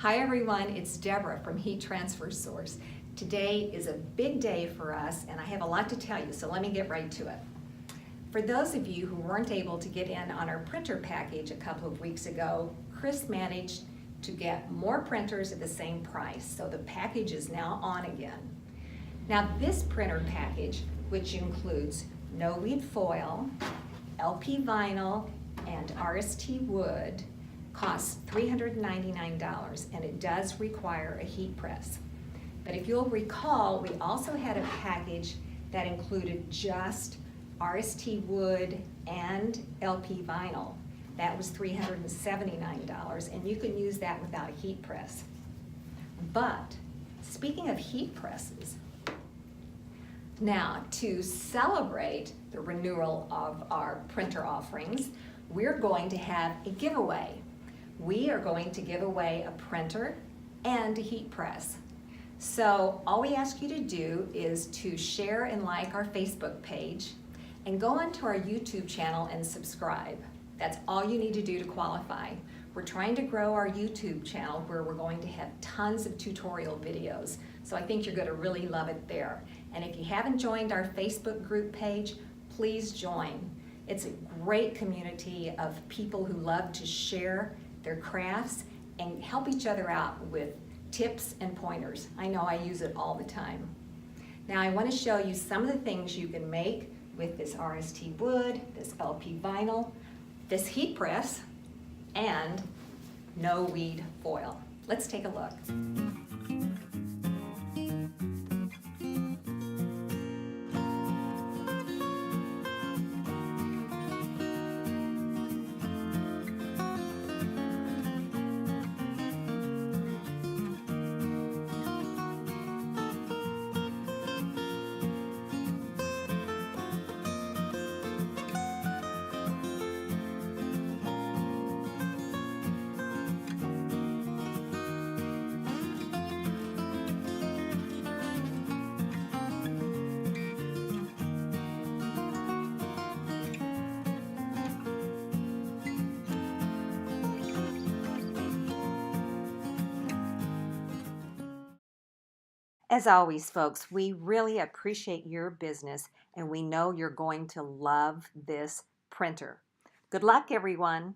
Hi everyone, it's Deborah from Heat Transfer Source. Today is a big day for us and I have a lot to tell you, so let me get right to it. For those of you who weren't able to get in on our printer package a couple of weeks ago, Chris managed to get more printers at the same price, so the package is now on again. Now this printer package, which includes NoWeed Foil, LP Vinyl, and RST Wood, costs $399, and it does require a heat press. But if you'll recall, we also had a package that included just RST Wood and LP Vinyl. That was $379, and you can use that without a heat press. But speaking of heat presses, now to celebrate the renewal of our printer offerings, we're going to have a giveaway. We are going to give away a printer and a heat press. So all we ask you to do is to share and like our Facebook page and go onto our YouTube channel and subscribe. That's all you need to do to qualify. We're trying to grow our YouTube channel where we're going to have tons of tutorial videos. So I think you're going to really love it there. And if you haven't joined our Facebook group page, please join. It's a great community of people who love to share their crafts and help each other out with tips and pointers. I know I use it all the time. Now I want to show you some of the things you can make with this RST Wood, this LP Vinyl, this heat press, and NoWeed Foil. Let's take a look. As always, folks, we really appreciate your business and we know you're going to love this printer. Good luck, everyone.